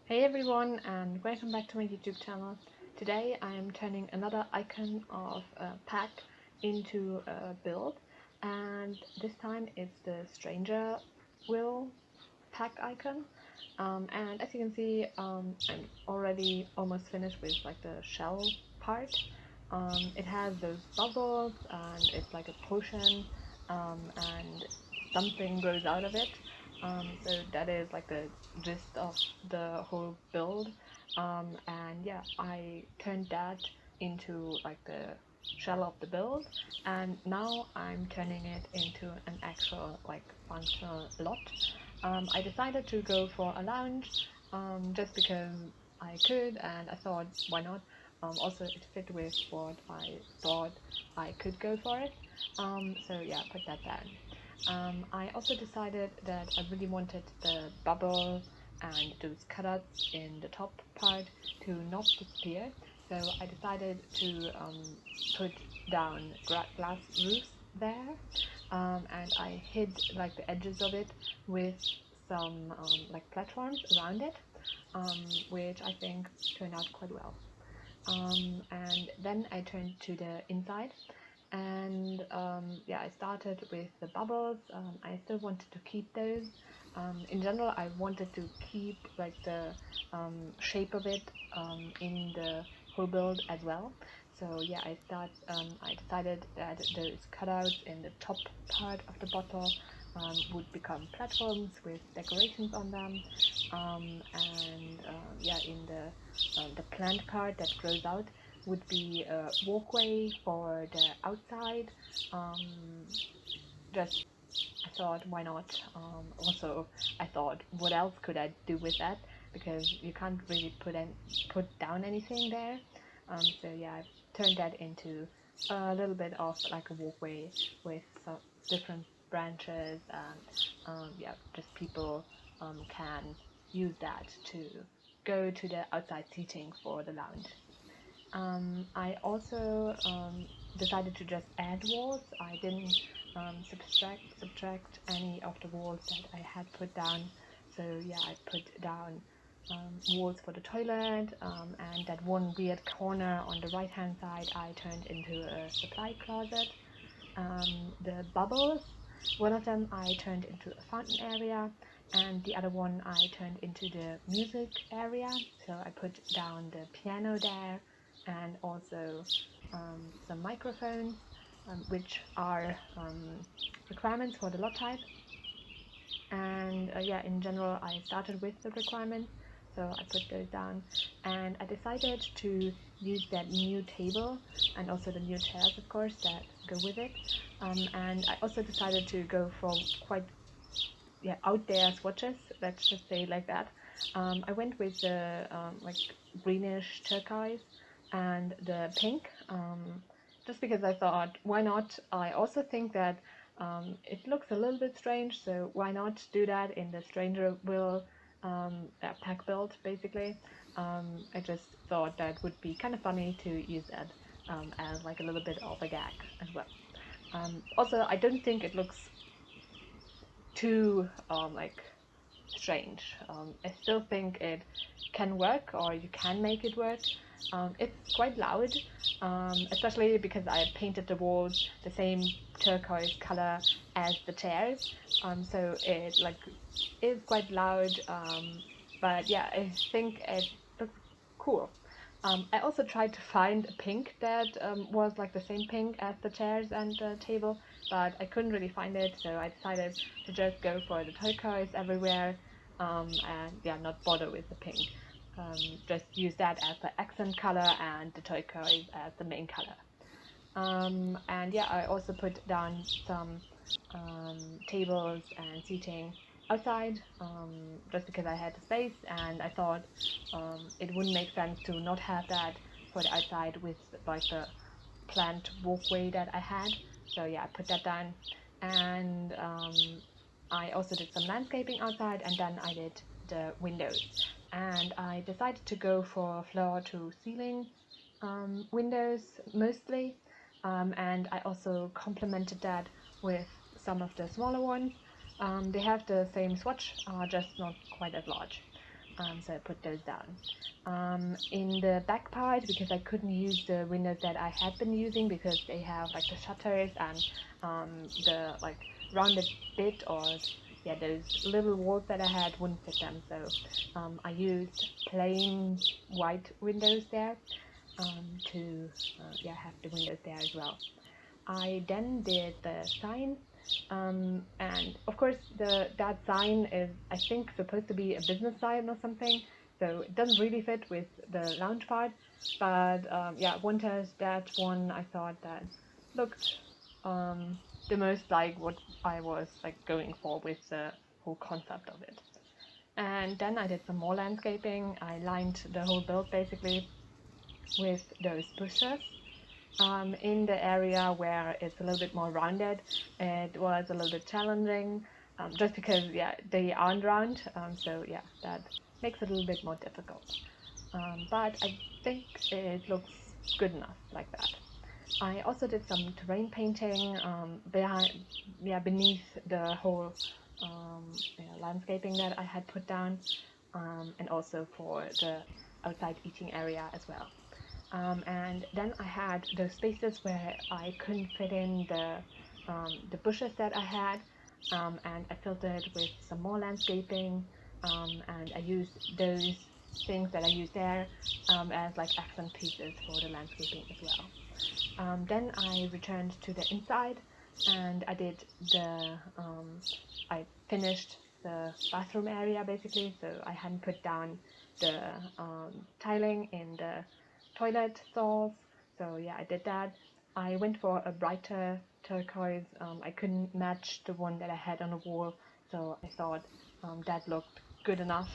Hey everyone, and welcome back to my YouTube channel. Today I am turning another icon of a pack into a build, and this time it's the StrangerVille pack icon. And as you can see, I'm already almost finished with like the shell part. It has those bubbles and it's like a potion, and something grows out of it. So that is like the gist of the whole build. And yeah, I turned that into like the shell of the build, and now I'm turning it into an actual like functional lot. I decided to go for a lounge, just because I could, and I thought, why not? Also, it fit with what I thought I could go for it. So yeah, put that down. I also decided that I really wanted the bubble and those cutouts in the top part to not disappear. So I decided to put down glass roofs there, and I hid like the edges of it with some like platforms around it, which I think turned out quite well. And then I turned to the inside, and yeah, I started with the bubbles. I still wanted to keep those. In general, I wanted to keep like the shape of it in the whole build as well. So yeah, I decided that those cutouts in the top part of the bottle would become platforms with decorations on them, and yeah, in the plant part that grows out would be a walkway for the outside. Um, just I thought, why not? Also, I thought, what else could I do with that? Because you can't really put down anything there. So yeah, I turned that into a little bit of like a walkway with some different branches, and yeah, just people can use that to go to the outside seating for the lounge. I also decided to just add walls. I didn't subtract any of the walls that I had put down. So yeah, I put down walls for the toilet, and that one weird corner on the right hand side I turned into a supply closet. The bubbles, one of them I turned into a fountain area, and the other one I turned into the music area. So I put down the piano there, and also some microphones, which are requirements for the lot type. And yeah, in general, I started with the requirements, so I put those down, and I decided to use that new table and also the new chairs, of course, that go with it. And I also decided to go for quite out there swatches, let's just say like that. I went with the like greenish turquoise and the pink, just because I thought, why not? I also think that it looks a little bit strange, so why not do that in the StrangerVille pack build, basically. I just thought that would be kind of funny to use that as like a little bit of a gag as well. Also, I don't think it looks too like strange. I still think it can work, or you can make it work. It's quite loud, especially because I painted the walls the same turquoise color as the chairs. So it like is quite loud. But yeah, I think it looks cool. I also tried to find a pink that was like the same pink as the chairs and the table, but I couldn't really find it, so I decided to just go for the turquoise everywhere, and yeah, not bother with the pink. Just use that as the accent color and the turquoise as the main color. And yeah, I also put down some tables and seating outside, just because I had the space, and I thought it wouldn't make sense to not have that for the outside with like the plant walkway that I had. So yeah, I put that down, and I also did some landscaping outside, and then I did the windows. And I decided to go for floor to ceiling windows mostly, and I also complemented that with some of the smaller ones. They have the same swatch, just not quite as large. so I put those down. In the back part, because I couldn't use the windows that I had been using because they have like the shutters and the like rounded bit, or yeah, those little walls that I had wouldn't fit them, so I used plain white windows there to yeah, have the windows there as well. I then did the sign, and of course that sign is, I think, supposed to be a business sign or something, so it doesn't really fit with the lounge part, but yeah, wanted that one. I thought that looked the most like what I was like going for with the whole concept of it. And then I did some more landscaping. I lined the whole build basically with those bushes. In the area where it's a little bit more rounded, it was a little bit challenging, just because yeah, they aren't round, so yeah, that makes it a little bit more difficult. But I think it looks good enough like that. I also did some terrain painting beneath the whole landscaping that I had put down, and also for the outside eating area as well. And then I had those spaces where I couldn't fit in the bushes that I had, and I filled it with some more landscaping, and I used those things that I used there as like accent pieces for the landscaping as well. Then I returned to the inside, and I did I finished the bathroom area basically, so I hadn't put down the tiling in the toilet stalls, so yeah, I did that. I went for a brighter turquoise. I couldn't match the one that I had on the wall, so I thought that looked good enough.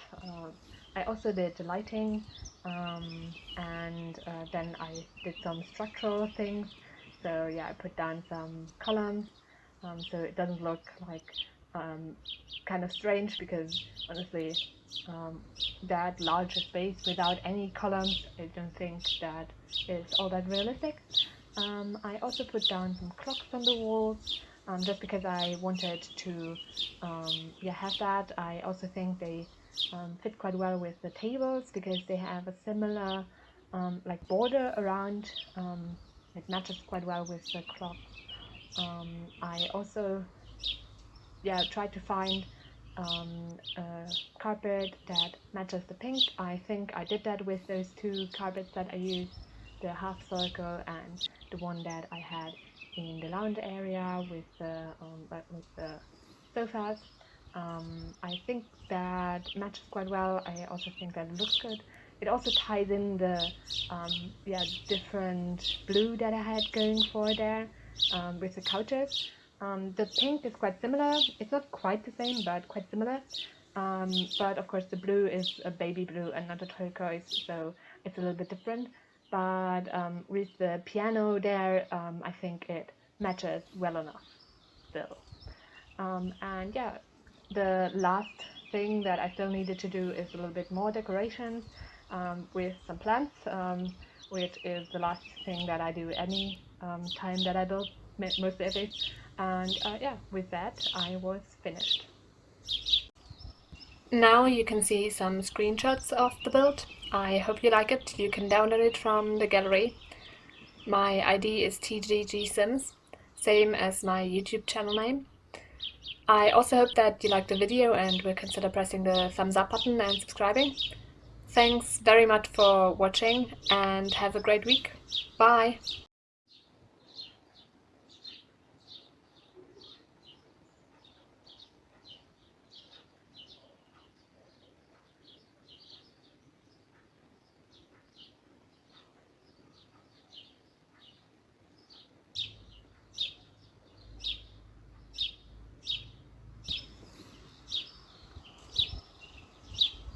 I also did the lighting, and then I did some structural things. So yeah, I put down some columns, so it doesn't look like kind of strange, because honestly, that large space without any columns, I don't think that is all that realistic. I also put down some clocks on the walls, just because I wanted to yeah, have that. I also think they fit quite well with the tables, because they have a similar like border around. It matches quite well with the clock. I also tried to find a carpet that matches the pink. I think I did that with those two carpets that I used, the half circle and the one that I had in the lounge area with the sofas. I think that matches quite well. I also think that it looks good. It also ties in the different blue that I had going for there with the couches. The pink is quite similar. It's not quite the same, but quite similar. But of course the blue is a baby blue and not a turquoise, so it's a little bit different. But with the piano there, I think it matches well enough still. And yeah, the last thing that I still needed to do is a little bit more decorations with some plants, which is the last thing that I do any time that I build most of it. And yeah, with that I was finished. Now you can see some screenshots of the build. I hope you like it. You can download it from the gallery. My ID is TGGSims, same as my YouTube channel name. I also hope that you liked the video and will consider pressing the thumbs up button and subscribing. Thanks very much for watching and have a great week. Bye!